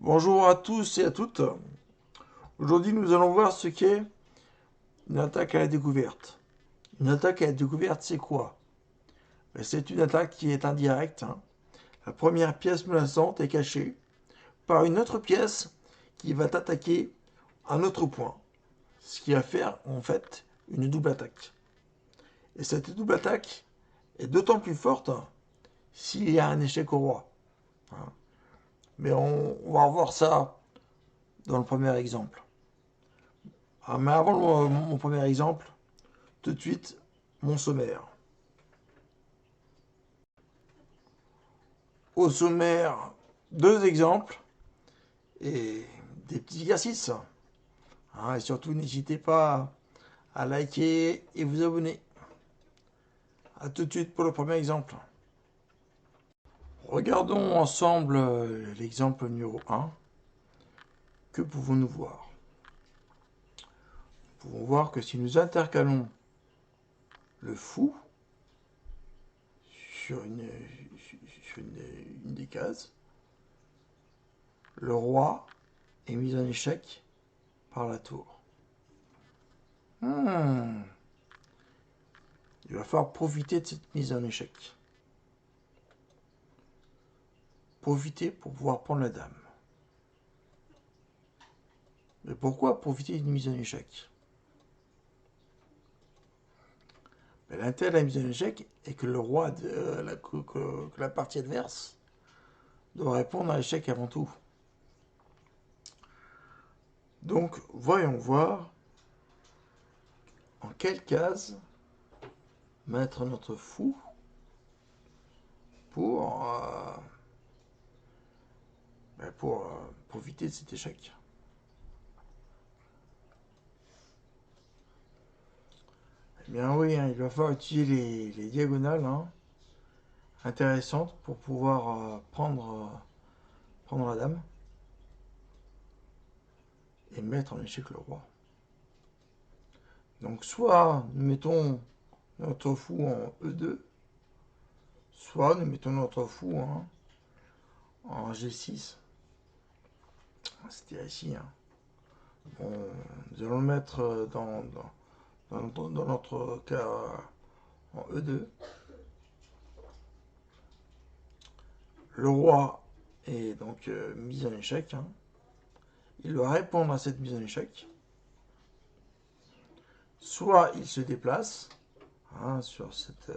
Bonjour à tous et à toutes. Aujourd'hui, nous allons voir ce qu'est une attaque à la découverte. Une attaque à la découverte, c'est quoi? C'est une attaque qui est indirecte, hein. La première pièce menaçante est cachée par une autre pièce qui va t'attaquer un autre point. Ce qui va faire en fait une double attaque. Et cette double attaque est d'autant plus forte s'il y a un échec au roi, hein. Mais on va revoir ça dans le premier exemple. Mais avant mon premier exemple, tout de suite, mon sommaire. Au sommaire, deux exemples et des petits exercices, hein. Et surtout, n'hésitez pas à liker et vous abonner. A tout de suite pour le premier exemple. Regardons ensemble l'exemple numéro 1. Que pouvons-nous voir? Nous pouvons voir que si nous intercalons le fou sur une des cases, le roi est mis en échec par la tour. Il va falloir profiter de cette mise en échec. Profiter pour pouvoir prendre la dame. Mais pourquoi profiter d'une mise en échec? L'intérêt de la mise en échec est que le roi que la partie adverse doit répondre à l'échec avant tout. Donc, voyons voir en quelle case mettre notre fou pour profiter de cet échec. Eh bien oui, hein, il va falloir utiliser les diagonales, hein, intéressantes pour pouvoir prendre la dame et mettre en échec le roi. Donc soit nous mettons notre fou en E2, soit nous mettons notre fou en G6. C'était ici, hein. Bon, nous allons le mettre dans notre cas en E2. Le roi est donc mis en échec, hein. Il doit répondre à cette mise en échec. Soit il se déplace, hein, sur cette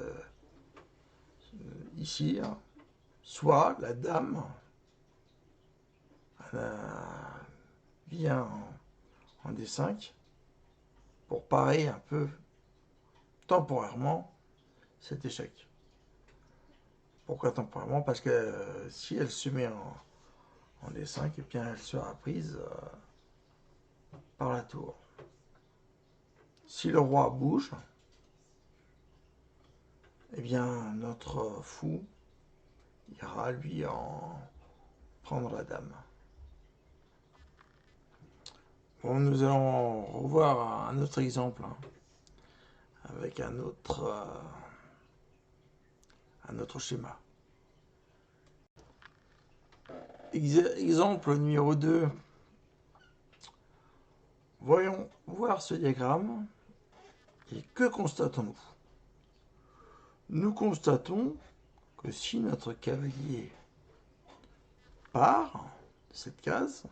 ici, hein. Soit la dame vient en D5 pour parer un peu temporairement cet échec. Pourquoi temporairement? Parce que si elle se met en D5, et bien elle sera prise par la tour. Si le roi bouge, eh bien notre fou ira lui en prendre la dame. Bon, nous allons revoir un autre exemple, hein, avec un autre schéma. Exemple numéro 2. Voyons voir ce diagramme. Et que constatons-nous? Nous constatons que si notre cavalier part de cette case,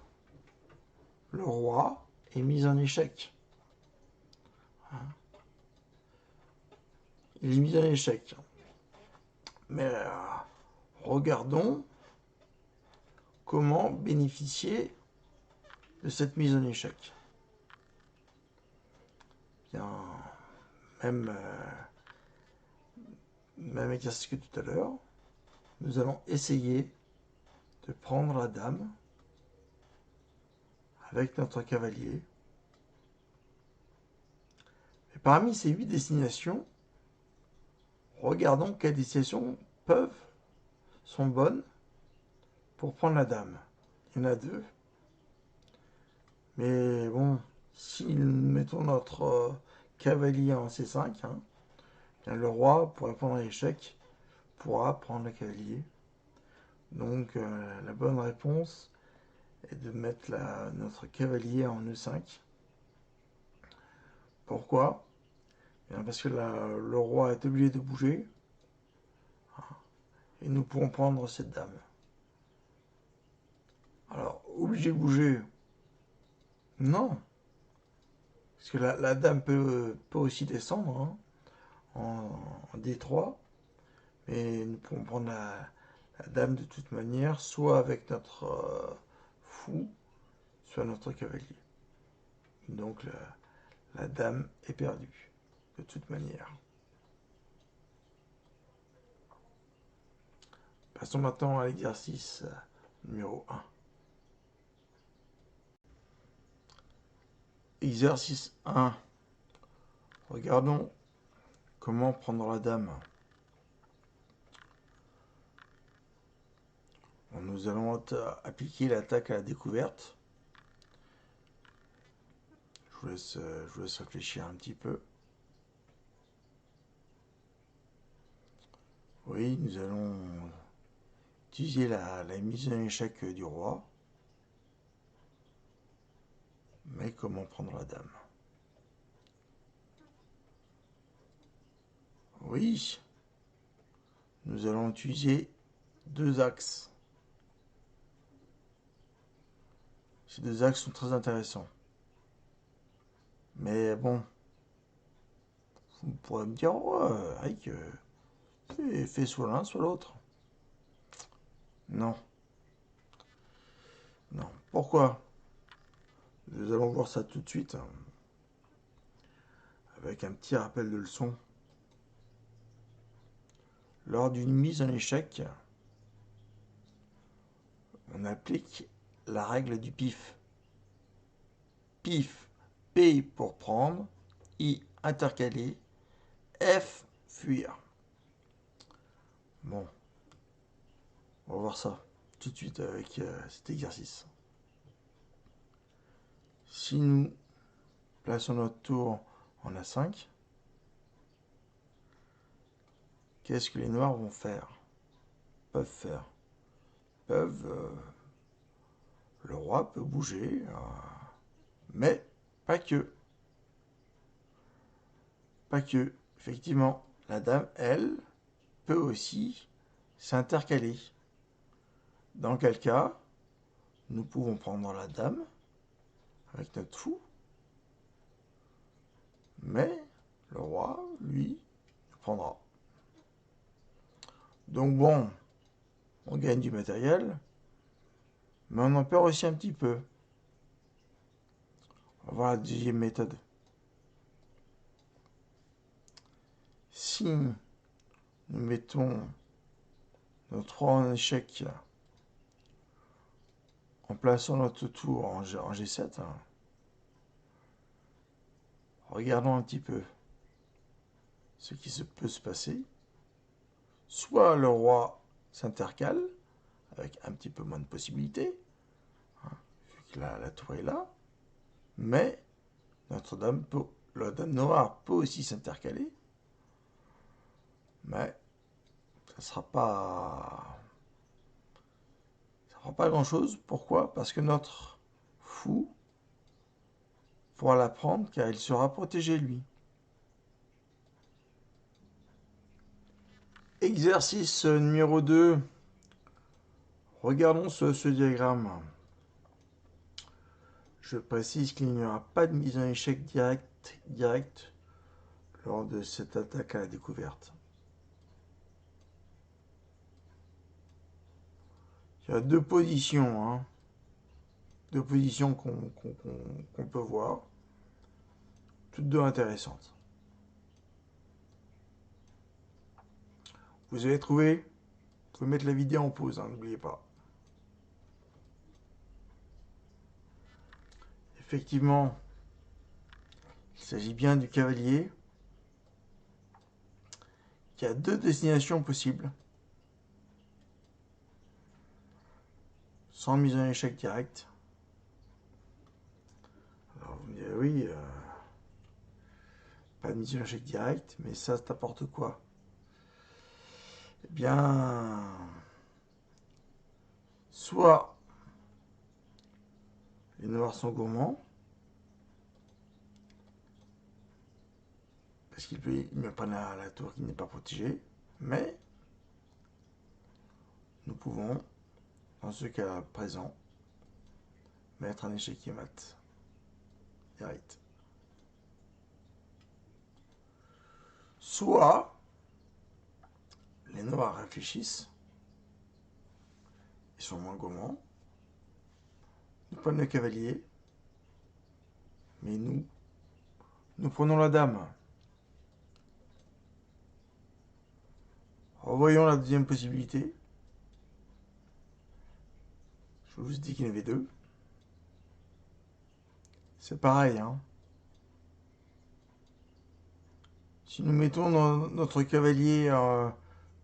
le roi est mis en échec. Il est mis en échec. Mais regardons comment bénéficier de cette mise en échec. Bien, même exercice que tout à l'heure, nous allons essayer de prendre la dame avec notre cavalier. Et parmi ces 8 destinations, regardons quelles destinations sont bonnes pour prendre la dame. Il y en a 2. Mais bon, si nous mettons notre cavalier en C5, hein, bien le roi, pour répondre à l'échec, pourra prendre le cavalier. Donc la bonne réponse est de mettre notre cavalier en E5. Pourquoi? Bien parce que le roi est obligé de bouger. Et nous pourrons prendre cette dame. Alors, obligé de bouger? Non. Parce que la dame peut aussi descendre en D3. Mais nous pourrons prendre la dame de toute manière, soit avec notre fou, soit notre cavalier. Donc la dame est perdue, de toute manière. Passons maintenant à l'exercice numéro 1. Exercice 1. Regardons comment prendre la dame. Bon, nous allons appliquer l'attaque à la découverte. Je vous laisse réfléchir un petit peu. Oui, nous allons utiliser la mise en échec du roi. Mais comment prendre la dame? Oui, nous allons utiliser 2 axes. Ces 2 axes sont très intéressants. Mais bon, vous pourrez me dire, oh, Rick, fais soit l'un, soit l'autre. Non. Non. Pourquoi? Nous allons voir ça tout de suite. Avec un petit rappel de leçon. Lors d'une mise en échec, on applique la règle du pif. Pif, P pour prendre, I intercaler, F fuir. Bon, on va voir ça tout de suite avec cet exercice. Si nous plaçons notre tour en A5, qu'est-ce que les noirs vont faire? Peuvent faire. Le roi peut bouger, mais pas que. Pas que. Effectivement, la dame, elle, peut aussi s'intercaler. Dans quel cas, nous pouvons prendre la dame avec notre fou, mais le roi, lui, prendra. Donc bon, on gagne du matériel, mais on en perd aussi un petit peu. On va voir la deuxième méthode. Si nous mettons notre roi en échec en plaçant notre tour en G7, regardons un petit peu ce qui peut se passer. Soit le roi s'intercale, avec un petit peu moins de possibilités, vu que la tour est là, mais la dame noire peut aussi s'intercaler, mais ça ne fera pas grand-chose. Pourquoi? Parce que notre fou pourra la prendre, car il sera protégé, lui. Exercice numéro 2. Regardons ce diagramme. Je précise qu'il n'y aura pas de mise en échec direct lors de cette attaque à la découverte. Il y a 2 positions, 2 positions qu'on peut voir, toutes 2 intéressantes. Vous avez trouvé? Vous pouvez mettre la vidéo en pause, n'oubliez pas. Effectivement, il s'agit bien du cavalier qui a 2 destinations possibles, sans mise en échec direct. Alors vous me direz, oui, pas de mise en échec direct, mais ça t'apporte quoi? Eh bien, soit Les noirs sont gourmands. Parce qu'ils me prennent la tour qui n'est pas protégée. Mais nous pouvons, dans ce cas présent, mettre un échiquier mat. Direct. Soit les noirs réfléchissent, ils sont moins gourmands, nous prenons le cavalier, mais nous prenons la dame. Revoyons la deuxième possibilité. Je vous dis qu'il y en avait deux. C'est pareil, hein. Si nous mettons notre cavalier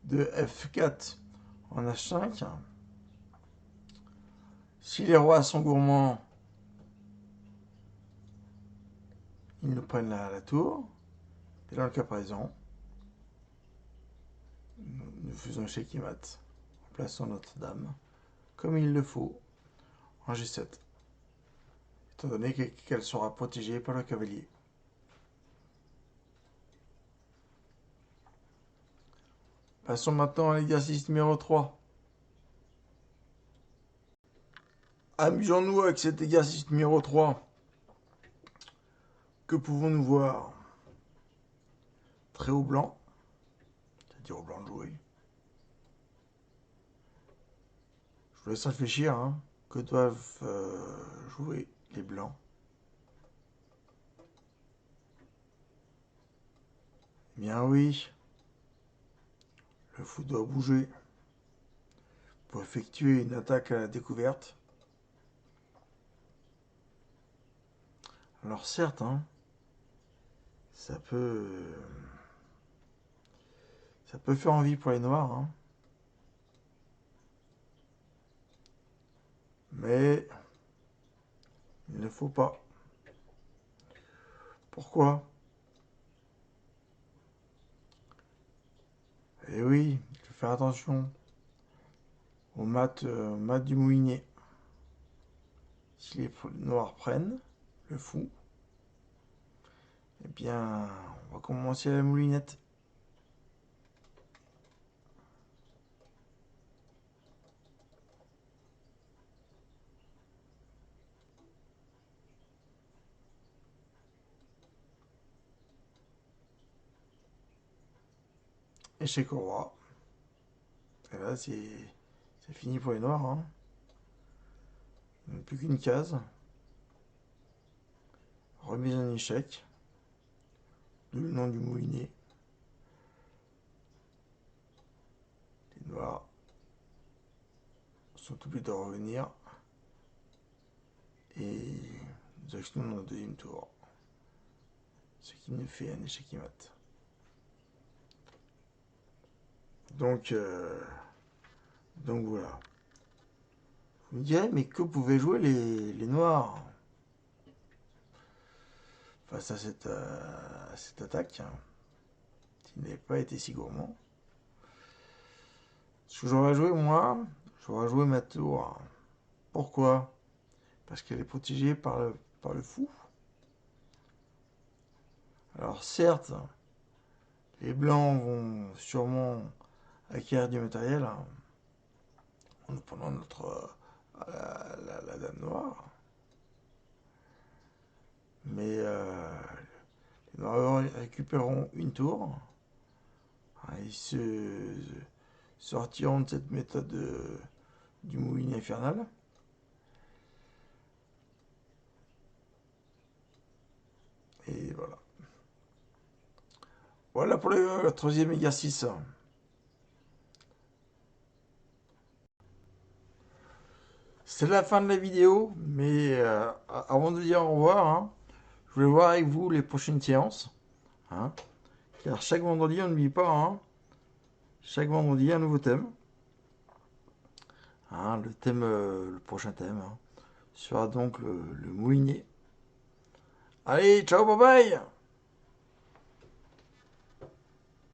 de F4 en H5, si les rois sont gourmands, ils nous prennent la tour. Et dans le cas présent, nous faisons échiquier mat en plaçant notre dame comme il le faut en G7, étant donné qu'elle sera protégée par le cavalier. Passons maintenant à l'exercice numéro 3. Amusons-nous avec cet exercice numéro 3. Que pouvons-nous voir? Très au blanc, c'est-à-dire au blanc de jouer. Je vous laisse réfléchir, hein. Que doivent jouer les blancs? Eh bien oui, le fou doit bouger pour effectuer une attaque à la découverte. Alors certes, hein, ça peut faire envie pour les noirs, hein, mais il ne faut pas. Pourquoi? Eh oui, il faut faire attention au mat du moulinet. Si les noirs prennent le fou, eh bien, on va commencer à la moulinette. Échec au roi. Et là, c'est fini pour les noirs, hein. Il n'y a plus qu'une case. Remise en échec. D'où le nom du moulinet. Les noirs sont obligés de revenir. Et nous actionnons dans le deuxième tour. Ce qui nous fait un échec mat. Donc voilà. Vous me direz, mais que pouvaient jouer les noirs face à cette attaque, hein, qui n'avait pas été si gourmand? Ce que j'aurais joué, moi, j'aurais joué ma tour. Pourquoi? Parce qu'elle est protégée par le fou. Alors certes, les blancs vont sûrement acquérir du matériel, hein, en nous prenant la dame noire. Mais les noirs récupéreront une tour. Ils se sortiront de cette méthode du moulinet infernal. Et voilà. Voilà pour le troisième exercice. C'est la fin de la vidéo, mais avant de dire au revoir, hein, je voulais voir avec vous les prochaines séances. Hein, car chaque vendredi, on n'oublie pas, hein, chaque vendredi, un nouveau thème. Hein, le prochain thème, hein, sera donc le moulinet. Allez, ciao, bye bye!